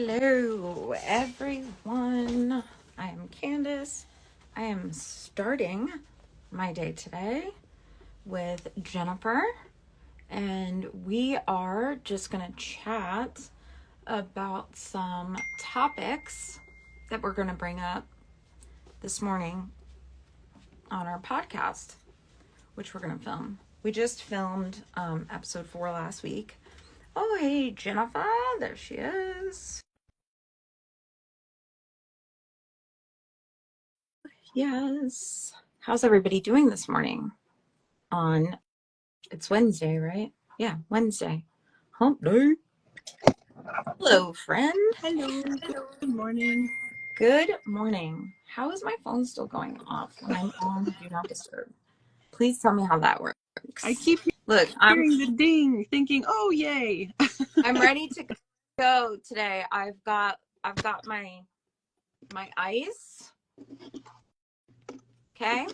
Hello, everyone. I am Candace. I am starting my day today with Jennifer, and we are just going to chat about some topics that we're going to bring up this morning on our podcast, which we're going to film. We just filmed episode 4 last week. Oh, hey, Jennifer. There she is. Yes. How's everybody doing this morning? It's Wednesday, right? Yeah, Wednesday. Hump day. Hello, friend. Hello. Good morning. Good morning. How is my phone still going off when I'm on Do Not Disturb? Please tell me how that works. I keep hearing the ding, thinking, "Oh, yay!" I'm ready to go today. I've got my ice. Okay.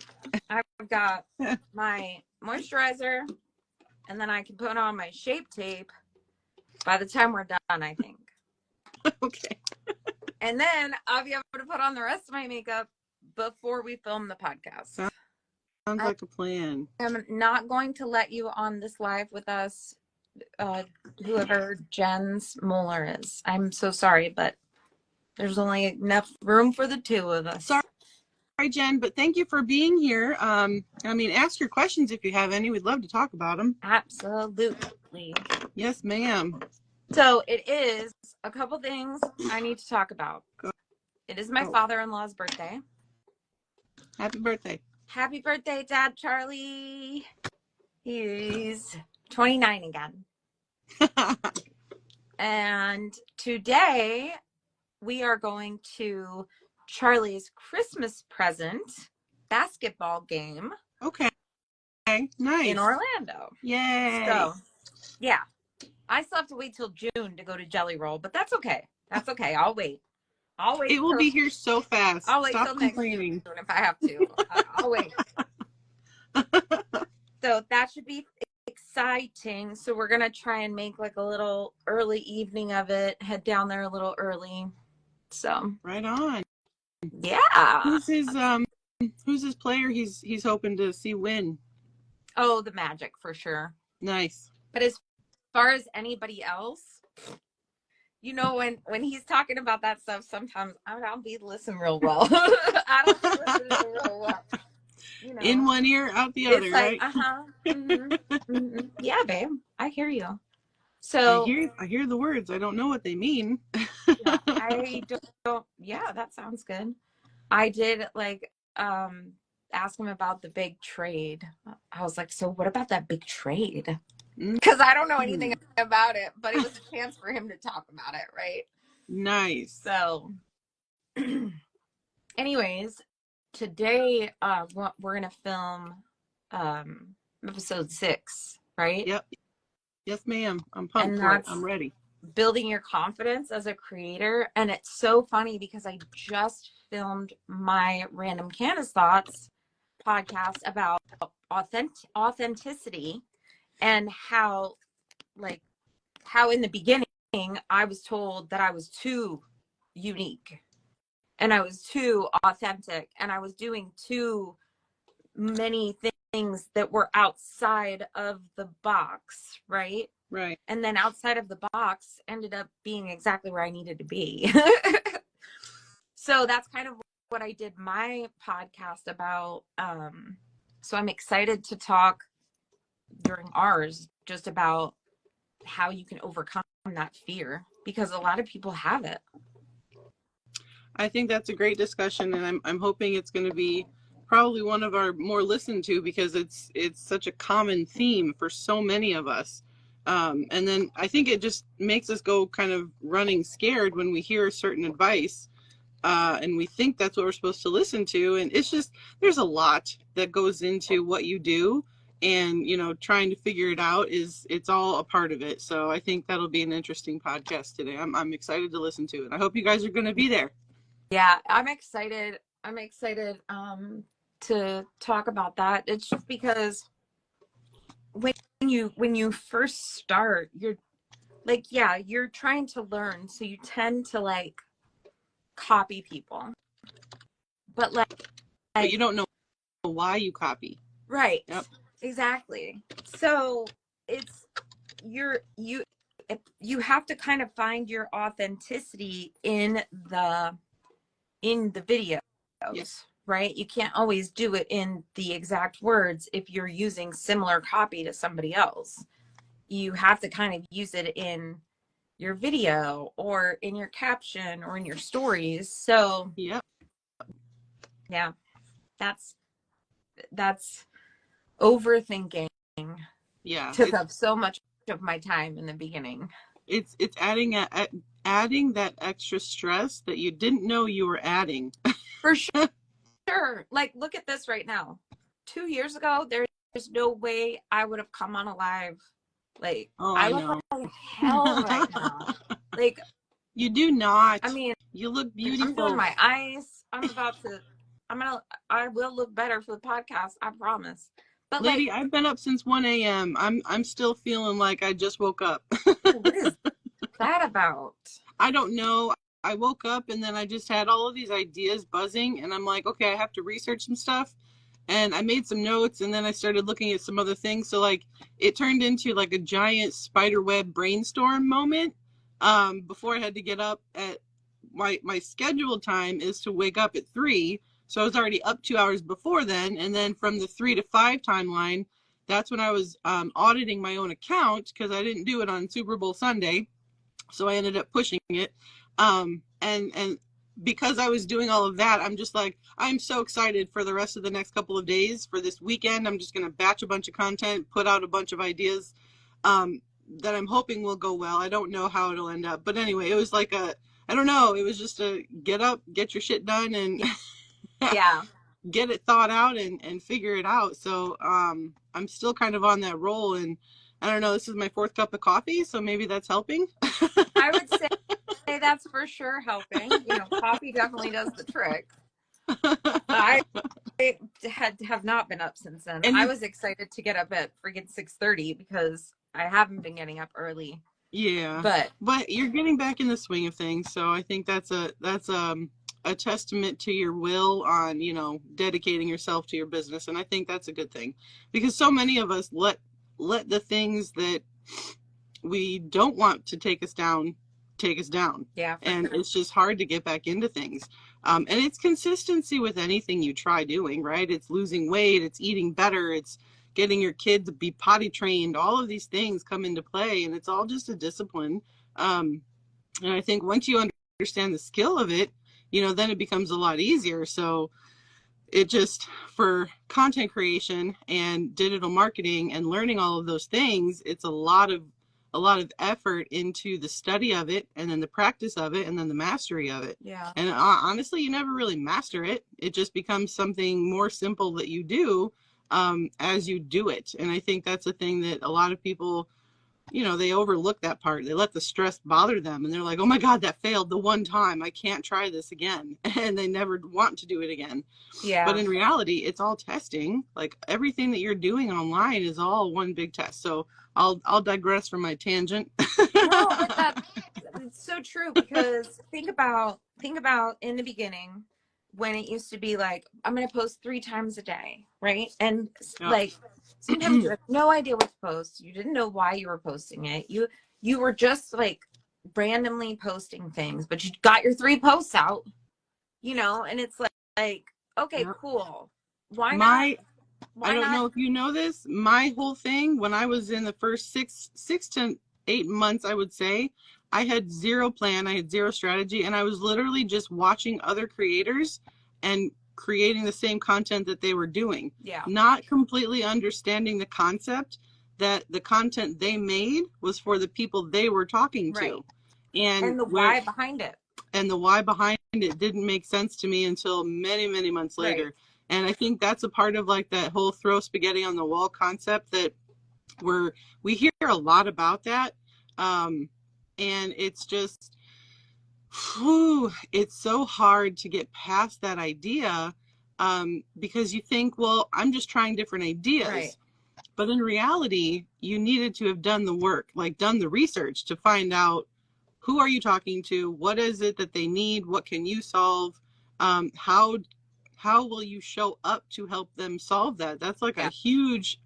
I've got my moisturizer, and then I can put on my Shape Tape by the time we're done, I think. Okay. And then I'll be able to put on the rest of my makeup before we film the podcast. Sounds like a plan. I'm not going to let you on this live with us, whoever Jen's Moeller is. I'm so sorry, but there's only enough room for the two of us. Sorry, Jen, but thank you for being here. Ask your questions if you have any. We'd love to talk about them. Absolutely. Yes, ma'am. So it is a couple things I need to talk about. It is my father-in-law's birthday. Happy birthday. Happy birthday, Dad Charlie. He's 29 again. And today we are going to Charlie's Christmas present basketball game. Okay. Nice. In Orlando. Yay. So, yeah. I still have to wait till June to go to Jelly Roll, but that's okay. That's okay. I'll wait. It will be here so fast. I'll wait Stop till complaining. Next June if I have to. I'll wait. So that should be exciting. So we're going to try and make like a little early evening of it. Head down there a little early. So. Right on. Yeah. Who's his player he's hoping to see win? Oh, the Magic for sure. Nice. But as far as anybody else, you know, when he's talking about that stuff, sometimes I don't be listening real well. I don't be listening real well. You know, in one ear, out the other, like, right? Yeah, babe, I hear you. So I hear the words. I don't know what they mean. Yeah, I don't. Yeah, that sounds good. I did ask him about the big trade. I was like, so what about that big trade? Because I don't know anything about it, but it was a chance for him to talk about it, right? Nice. So, anyways, today we're gonna film episode 6, right? Yep. Yes, ma'am. I'm pumped for it. I'm ready. Building your confidence as a creator. And it's so funny because I just filmed my Random Candace Thoughts podcast about authenticity and how in the beginning I was told that I was too unique and I was too authentic and I was doing too many things that were outside of the box, right? Right. And then outside of the box ended up being exactly where I needed to be. So that's kind of what I did my podcast about. So I'm excited to talk during ours just about how you can overcome that fear, because a lot of people have it. I think that's a great discussion, and I'm hoping it's going to be probably one of our more listened to, because it's such a common theme for so many of us. And then I think it just makes us go kind of running scared when we hear certain advice, and we think that's what we're supposed to listen to. And it's just, there's a lot that goes into what you do, and, you know, trying to figure it out it's all a part of it. So I think that'll be an interesting podcast today. I'm excited to listen to it. I hope you guys are going to be there. Yeah, I'm excited to talk about that. It's just because when you first start, like, yeah, you're trying to learn, so you tend to like copy people, but But you like don't know why you copy. right, Yep. exactly. So it's you you have to kind of find your authenticity in the Yeah. videos, right? You can't always do it in the exact words if you're using similar copy to somebody else. You have to kind of use it in your video or in your caption or in your stories. So, Yep. yeah, that's that's overthinking. Yeah. Took up so much of my time in the beginning. It's adding that extra stress that you didn't know you were adding. For sure. Like, look at this right now. 2 years ago, there's no way I would have come on a live. Like, Oh, I I look know. like hell right now. Like, You do not. I mean, You look I'm doing beautiful. my ice. I will look better for the podcast. I promise. But like, Lady, I've been up since 1 a.m. I'm still feeling like I just woke up. what is that about? I don't know. I woke up and then I just had all of these ideas buzzing and I'm like, okay, I have to research some stuff. And I made some notes and then I started looking at some other things. So like it turned into like a giant spider web brainstorm moment. Before I had to get up at my scheduled time is to wake up at 3. So I was already up 2 hours before then. And then from the 3 to 5 timeline, that's when I was auditing my own account because I didn't do it on Super Bowl Sunday, so I ended up pushing it. And because I was doing all of that, I'm just like, I'm so excited for the rest of the next couple of days. For this weekend, I'm just going to batch a bunch of content, put out a bunch of ideas that I'm hoping will go well. I don't know how it'll end up, but anyway, it was like I don't know, it was just a get up, get your shit done, and Yeah. get it thought out and figure it out. So I'm still kind of on that roll, and I don't know, this is my 4th cup of coffee, so maybe that's helping. I would say that's for sure helping. Coffee definitely does the trick. I have not been up since then. And I it's was excited to get up at freaking 6:30 because I haven't been getting up early. yeah, But but you're getting back in the swing of things, so I think that's a testament to your will on, dedicating yourself to your business, and I think that's a good thing because so many of us let the things that we don't want to take us down take us down, yeah, for and sure. it's just hard to get back into things. And it's consistency with anything you try doing, right? It's losing weight, it's eating better, it's getting your kid to be potty trained. All of these things come into play, and it's all just a discipline. And I think once you understand the skill of it, then it becomes a lot easier. So it just, for content creation and digital marketing and learning all of those things, it's a lot of effort into the study of it and then the practice of it and then the mastery of it. Yeah. And honestly, you never really master it. It just becomes something more simple that you do as you do it. And I think that's a thing that a lot of people, they overlook that part. They let the stress bother them and they're like, oh my God, that failed the one time. I can't try this again. And they never want to do it again. But Yeah. in reality, it's all testing. Like everything that you're doing online is all one big test. So I'll digress from my tangent. No, but it's so true because think about in the beginning when it used to be like I'm going to post 3 times a day, right? And Yeah. like sometimes you had no idea what to post. You didn't know why you were posting it. You were just like randomly posting things, but you got your 3 posts out, and it's like okay, Yeah. cool. Why not? My I Why don't not? know if you know this. My whole thing when I was in the first six to 8 months, I would say, I had zero plan, I had zero strategy, and I was literally just watching other creators and creating the same content that they were doing, Yeah. not completely understanding the concept that the content they made was for the people they were talking Right. to. And And the where why behind it. and the why behind it didn't make sense to me until many, many months Right. later. And I think that's a part of like that whole throw spaghetti on the wall concept that we hear a lot about that. And it's just, it's so hard to get past that idea because you think, well, I'm just trying different Right. ideas. But in reality, you needed to have done the work, like done the research to find out who are you talking to, what is it that they need, what can you solve, how will you show up to help them solve that? That's like Yeah.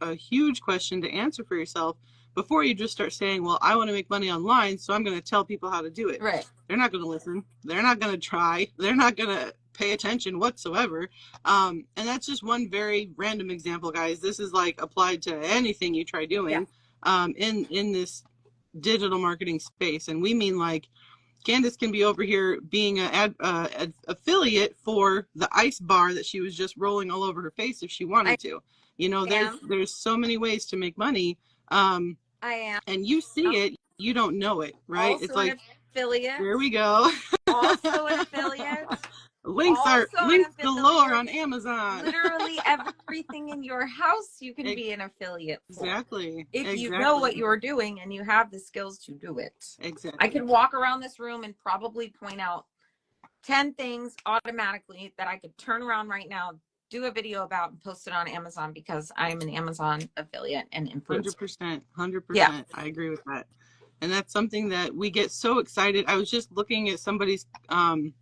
a huge question to answer for yourself before you just start saying, well, I want to make money online, so I'm going to tell people how to do it. Right. They're not going to listen. They're not going to try. They're not going to pay attention whatsoever. And that's just one very random example, guys. This is like applied to anything you try doing in this digital marketing space. And we mean like Candace can be over here being an affiliate for the ice bar that she was just rolling all over her face if she wanted to. You know, there's so many ways to make money. I am. And you see it, you don't know it, right? Also it's like an affiliate. There we go. Also an affiliate. Links galore on Amazon. Literally everything in your house you can be an affiliate for. Exactly. If you know what you're doing and you have the skills to do it. Exactly. I could walk around this room and probably point out 10 things automatically that I could turn around right now, do a video about, and post it on Amazon because I'm an Amazon affiliate and influencer. 100%. Yeah. I agree with that. And that's something that we get so excited. I was just looking at somebody's,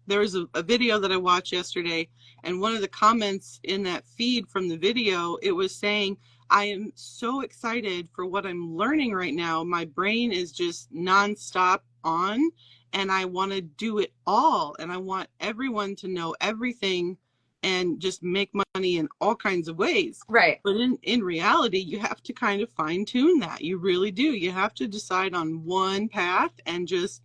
there was a video that I watched yesterday, and one of the comments in that feed from the video, it was saying, I am so excited for what I'm learning right now. My brain is just nonstop on, and I want to do it all. And I want everyone to know everything and just make money in all kinds of ways. Right. But in reality, you have to kind of fine tune that. You really do. You have to decide on one path and just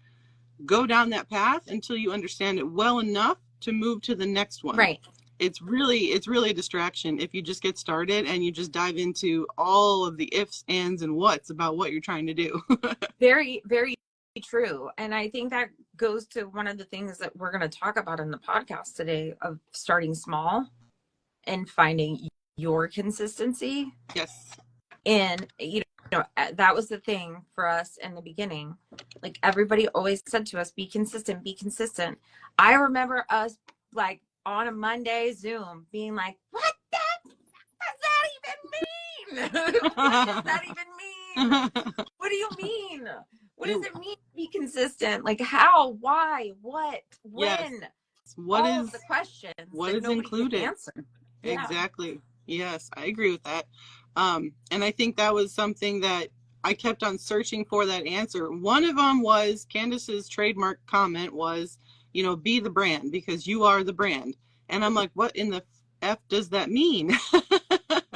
go down that path until you understand it well enough to move to the next one. Right. It's really a distraction if you just get started and you just dive into all of the ifs, ands, and whats about what you're trying to do. Very, very true. And I think that goes to one of the things that we're going to talk about in the podcast today of starting small and finding your consistency. Yes. And, you know, that was the thing for us in the beginning. Like everybody always said to us, be consistent, be consistent. I remember us like on a Monday Zoom being like, what does that even mean? What does that even mean? What do you mean? What does it mean to be consistent? Like how, why, what, when? Yes. What all is of the questions? What is included? Answer. Yeah. Exactly. Yes, I agree with that. And I think that was something that I kept on searching for that answer. One of them was Candace's trademark comment was, you know, be the brand because you are the brand. And I'm like, what in the F does that mean?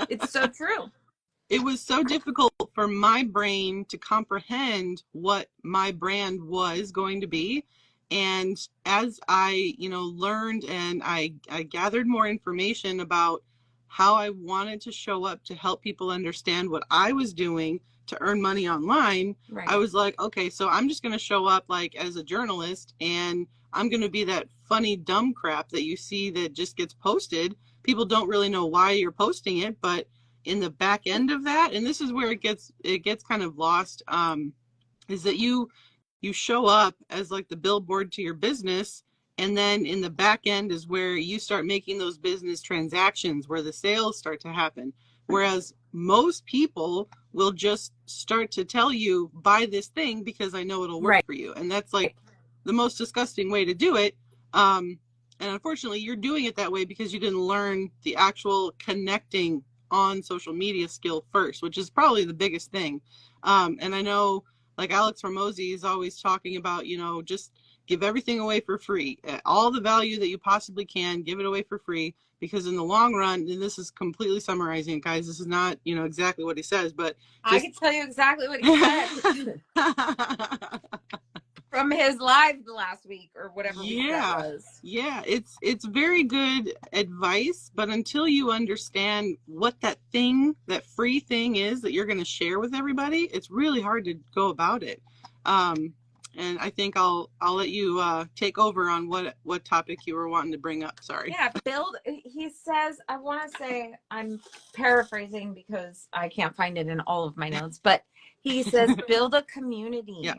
It's so true. It was so difficult for my brain to comprehend what my brand was going to be. And as I, you know, learned and I gathered more information about how I wanted to show up to help people understand what I was doing to earn money online, right. I was like, okay, so I'm just going to show up like as a journalist and I'm going to be that funny, dumb crap that you see that just gets posted. People don't really know why you're posting it, but in the back end of that, and this is where it gets kind of lost, is that you show up as like the billboard to your business, and then in the back end is where you start making those business transactions where the sales start to happen. Whereas most people will just start to tell you, buy this thing because I know it'll work right. for you. And that's like the most disgusting way to do it. And unfortunately, you're doing it that way because you didn't learn the actual connecting on social media skill first, which is probably the biggest thing. And I know like Alex Hormozy is always talking about, you know, just give everything away for free, all the value that you possibly can, give it away for free, because in the long run, and this is completely summarizing, guys, this is not, you know, exactly what he says, but I can tell you exactly what he said from his live last week or whatever week that was. Yeah, it's very good advice, but until you understand what that free thing is that you're going to share with everybody, it's really hard to go about it. And I think I'll let you take over on what topic you were wanting to bring up. Sorry. Yeah, he says, I want to say, I'm paraphrasing because I can't find it in all of my notes, but he says, build a community. Yeah.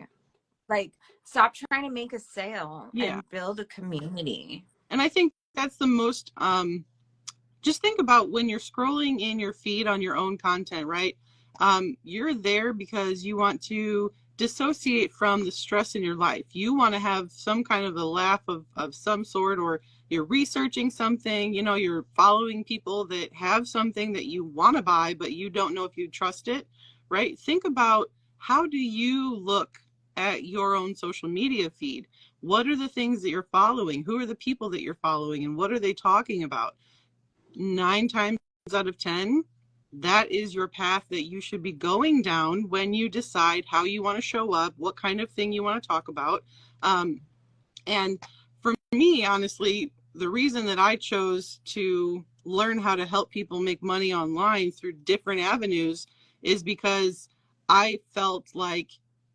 Like, stop trying to make a sale and build a community. And I think that's the most, just think about when you're scrolling in your feed on your own content, right? You're there because you want to dissociate from the stress in your life. You want to have some kind of a laugh of some sort, or you're researching something, you know, you're following people that have something that you want to buy, but you don't know if you trust it, right? Think about, how do you look at your own social media feed? What are the things that you're following? Who are the people that you're following, and what are they talking about? 9 times out of 10, that is your path that you should be going down when you decide how you want to show up, what kind of thing you want to talk about. And for me, honestly, the reason that I chose to learn how to help people make money online through different avenues is because I felt like,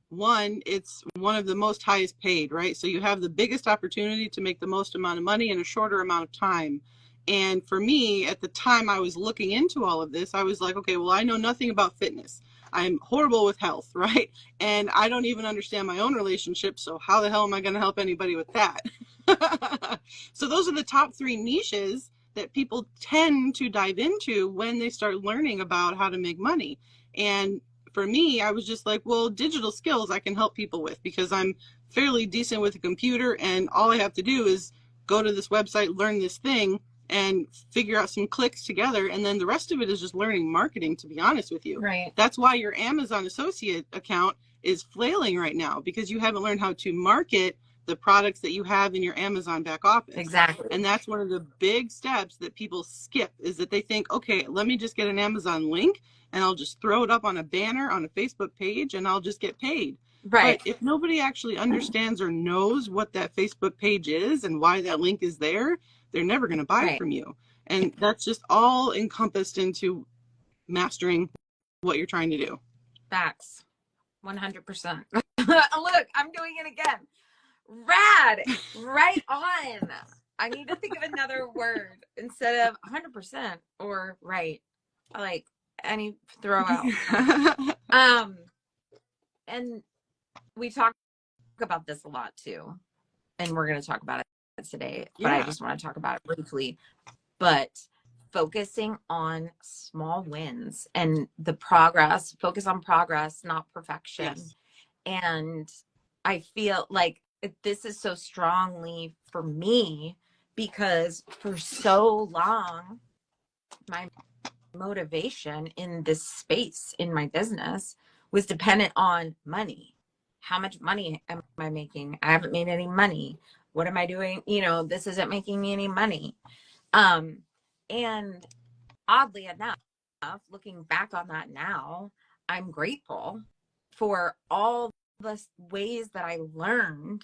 one, it's one of the most highest paid, right? So you have the biggest opportunity to make the most amount of money in a shorter amount of time. And for me, at the time I was looking into all of this, I was like, okay, well, I know nothing about fitness. I'm horrible with health, right? And I don't even understand my own relationship. So how the hell am I going to help anybody with that? So those are the top 3 niches that people tend to dive into when they start learning about how to make money. And for me, I was just like, well, digital skills I can help people with because I'm fairly decent with a computer, and all I have to do is go to this website, learn this thing, and figure out some clicks together. And then the rest of it is just learning marketing, to be honest with you. Right. That's why your Amazon associate account is flailing right now, because you haven't learned how to market the products that you have in your Amazon back office. Exactly. And that's one of the big steps that people skip, is that they think, okay, let me just get an Amazon link and I'll just throw it up on a banner on a Facebook page and I'll just get paid. Right. But if nobody actually understands or knows what that Facebook page is and why that link is there, they're never going to buy Right. from you. And that's just all encompassed into mastering what you're trying to do. Facts. 100%. Look, I'm doing it again. Rad. Right on. I need to think of another word instead of 100% or right. I like any throw out. And we talk about this a lot too. And we're going to talk about it today, but I just want to talk about it briefly. But focusing on small wins and the progress, focus on progress, not perfection. Yes. And I feel like this is so strongly for me because for so long, my motivation in this space in my business was dependent on money. How much money am I making? I haven't made any money. What am I doing? You know, this isn't making me any money. And oddly enough, looking back on that now, I'm grateful for all the ways that I learned.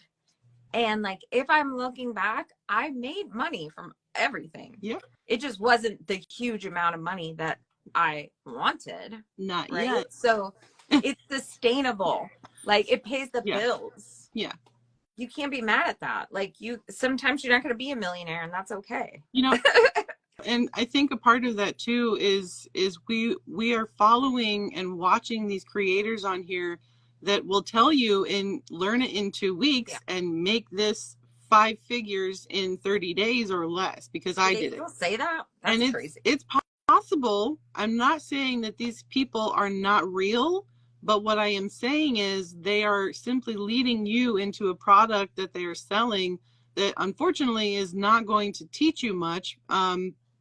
And like, if I'm looking back, I made money from everything. Yep. It just wasn't the huge amount of money that I wanted. Not right? yet. So it's sustainable. Like, it pays the bills. Yeah. You can't be mad at that. Like, sometimes you're not going to be a millionaire, and that's okay. You know, and I think a part of that too is we are following and watching these creators on here that will tell you learn it in 2 weeks and make this 5 figures in 30 days or less, because I did it. People say that? That's and crazy. It's possible. I'm not saying that these people are not real, but what I am saying is they are simply leading you into a product that they are selling that unfortunately is not going to teach you much.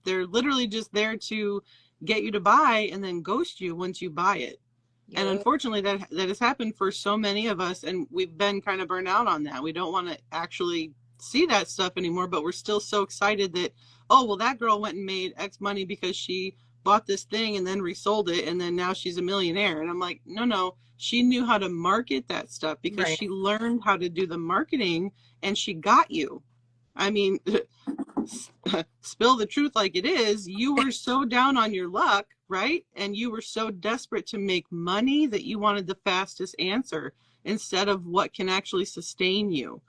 They're literally just there to get you to buy and then ghost you once you buy it. Yeah. And unfortunately that has happened for so many of us, and we've been kind of burned out on that. We don't want to actually see that stuff anymore, but we're still so excited that, oh, well, that girl went and made X money because she bought this thing and then resold it, and then now she's a millionaire. And I'm like, no, she knew how to market that stuff because she learned how to do the marketing, and she got you. I mean, spill the truth like it is. You were so down on your luck, right? And you were so desperate to make money that you wanted the fastest answer instead of what can actually sustain you,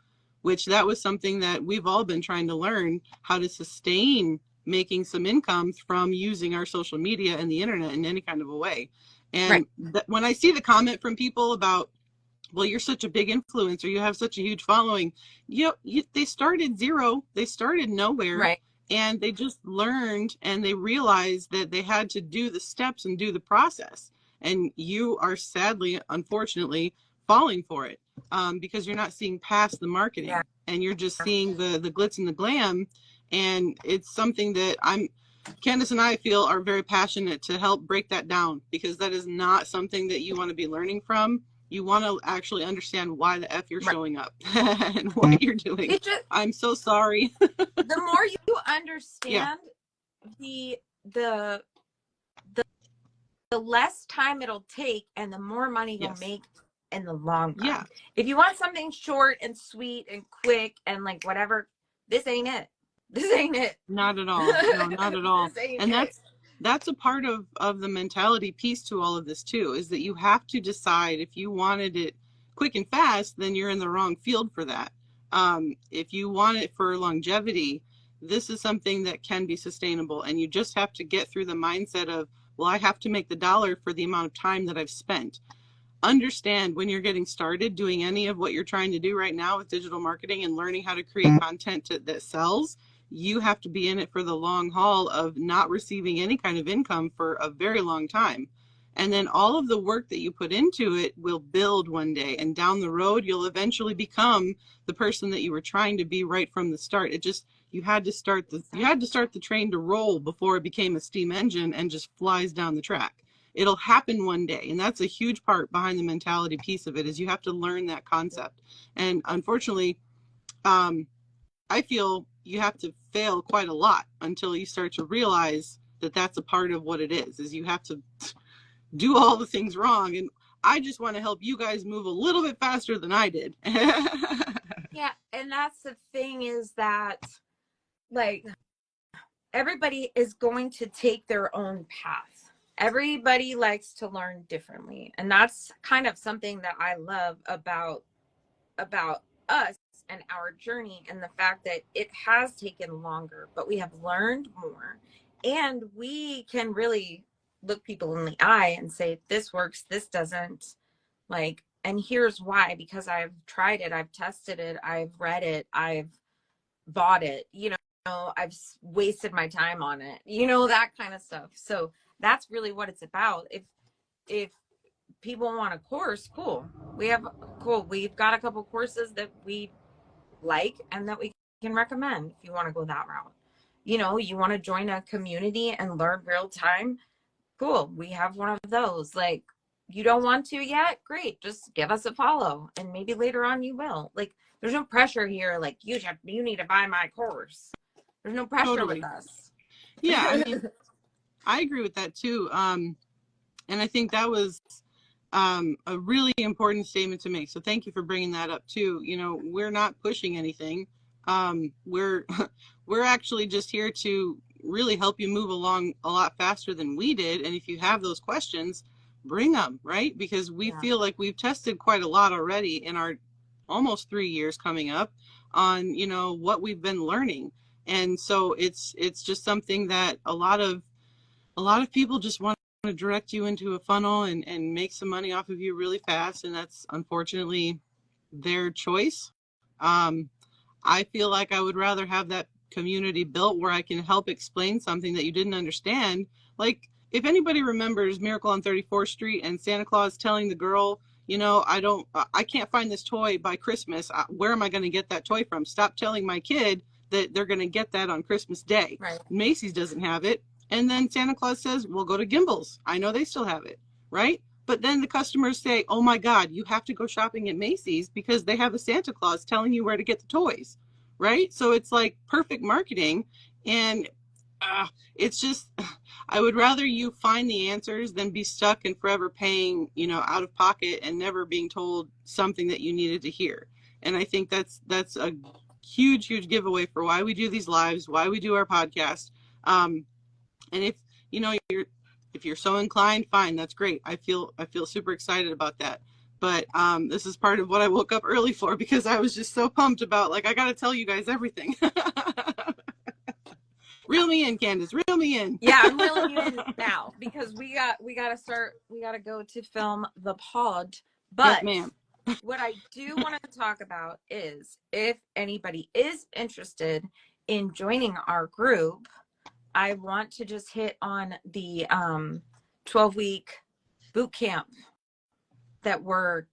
which that was something that we've all been trying to learn, how to sustain making some income from using our social media and the internet in any kind of a way. And when I see the comment from people about, well, you're such a big influencer, you have such a huge following, they started zero, they started nowhere, and they just learned, and they realized that they had to do the steps and do the process. and you are sadly, unfortunately, falling for it, because you're not seeing past the marketing, and you're just seeing the glitz and the glam. And it's something that Candace and I feel are very passionate to help break that down, because that is not something that you want to be learning from. You want to actually understand why the F you're showing up and what you're doing. I'm so sorry. The more you understand, the less time it'll take and the more money you'll make in the long run. If you want something short and sweet and quick and like whatever, this ain't it. This ain't it. Not at all. No, not at all. And that's a part of the mentality piece to all of this too, is that you have to decide if you wanted it quick and fast, then you're in the wrong field for that. If you want it for longevity, this is something that can be sustainable, and you just have to get through the mindset of, well, I have to make the dollar for the amount of time that I've spent. Understand when you're getting started doing any of what you're trying to do right now with digital marketing and learning how to create content that sells, you have to be in it for the long haul of not receiving any kind of income for a very long time. And then all of the work that you put into it will build one day, and down the road, you'll eventually become the person that you were trying to be right from the start. It just, you had to start the train to roll before it became a steam engine and just flies down the track. It'll happen one day. And that's a huge part behind the mentality piece of it, is you have to learn that concept. And unfortunately, I feel you have to fail quite a lot until you start to realize that that's a part of what it is you have to do all the things wrong. And I just want to help you guys move a little bit faster than I did. Yeah. And that's the thing, is that like everybody is going to take their own path. Everybody likes to learn differently. And that's kind of something that I love about us and our journey, and the fact that it has taken longer, but we have learned more, and we can really look people in the eye and say, this works, this doesn't, like, and here's why, because I've tried it, I've tested it, I've read it, I've bought it, I've wasted my time on it, that kind of stuff. So that's really what it's about. If people want a course, cool, we've got a couple courses that we like and that we can recommend if you want to go that route. You want to join a community and learn real time, cool, we have one of those. Like, you don't want to yet, great, just give us a follow and maybe later on you will. Like, there's no pressure here, like you need to buy my course. There's no pressure with us. Yeah, I mean, I agree with that too. And I think that was a really important statement to make. So thank you for bringing that up too. We're not pushing anything. We're actually just here to really help you move along a lot faster than we did. And if you have those questions, bring them, right? Because we feel like we've tested quite a lot already in our almost 3 years coming up on, what we've been learning. And so it's just something that a lot of people just want to direct you into a funnel and make some money off of you really fast. And that's unfortunately their choice. I feel like I would rather have that community built where I can help explain something that you didn't understand. Like, if anybody remembers Miracle on 34th Street and Santa Claus telling the girl, I can't find this toy by Christmas. Where am I going to get that toy from? Stop telling my kid that they're going to get that on Christmas Day. Right. Macy's doesn't have it. And then Santa Claus says, well, go to Gimbel's. I know they still have it, right? But then the customers say, oh my God, you have to go shopping at Macy's because they have a Santa Claus telling you where to get the toys, right? So it's like perfect marketing. And it's just, I would rather you find the answers than be stuck and forever paying, out of pocket and never being told something that you needed to hear. And I think that's a huge, huge giveaway for why we do these lives, why we do our podcast. And if you're so inclined, fine, that's great. I feel super excited about that. But this is part of what I woke up early for, because I was just so pumped about, like, I got to tell you guys everything. Reel me in, Candace. Reel me in. Yeah, I'm reeling you in now, because we got to go to film the pod. But yes, ma'am. What I do want to talk about is, if anybody is interested in joining our group, I want to just hit on the 12-week boot camp that we're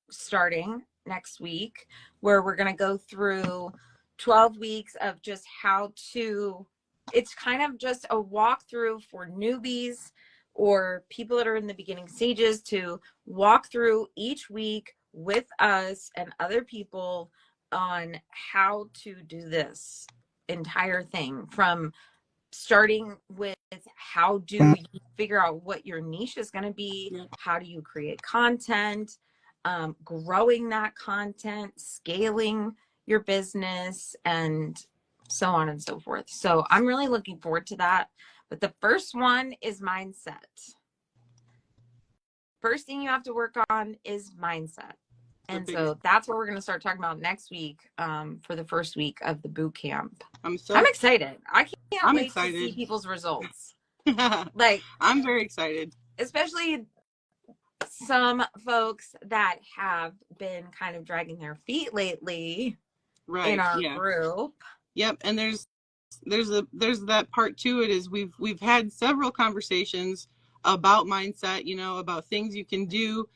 starting next week, where we're going to go through 12 weeks of just how to, it's kind of just a walkthrough for newbies or people that are in the beginning stages to walk through each week with us and other people on how to do this entire thing, from starting with how do you figure out what your niche is going to be, Yeah. how do you create content, growing that content, scaling your business, and so on and so forth. So I'm really looking forward to that. But the first one is mindset. First thing you have to work on is mindset. And so that's what we're going to start talking about next week, for the first week of the boot camp. I'm excited. I can't wait to see people's results. Like, I'm very excited. Especially some folks that have been kind of dragging their feet lately in our group. Yep. And there's that part to it, is we've had several conversations about mindset, you know, about things you can do,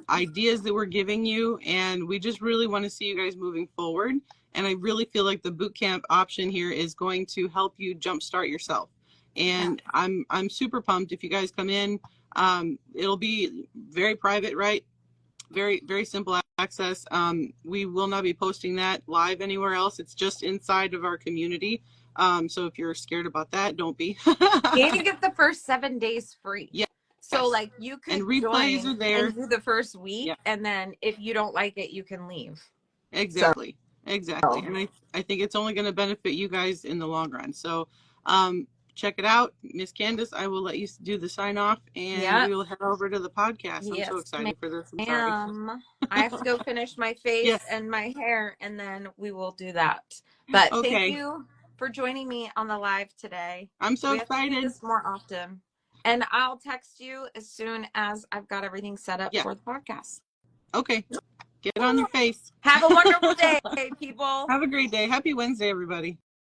ideas that we're giving you, and we just really want to see you guys moving forward. And I really feel like the bootcamp option here is going to help you jumpstart yourself. And yeah. I'm super pumped if you guys come in. It'll be very private, right? Very, very simple access. We will not be posting that live anywhere else. It's just inside of our community. So if you're scared about that, don't be. And you get the first 7 days free. Yeah. So like you could and replays join are there. and do the first week, yeah. and then if you don't like it, you can leave. Exactly. Exactly. And I think it's only going to benefit you guys in the long run. So check it out. Miss Candace, I will let you do the sign off, and we will head over to the podcast. I'm so excited for this. I'm sorry. I have to go finish my face and my hair, and then we will do that. But thank you for joining me on the live today. I'm so excited. We have to do this more often. And I'll text you as soon as I've got everything set up for the podcast. Okay. Get on your face. Have a wonderful day, people. Have a great day. Happy Wednesday, everybody.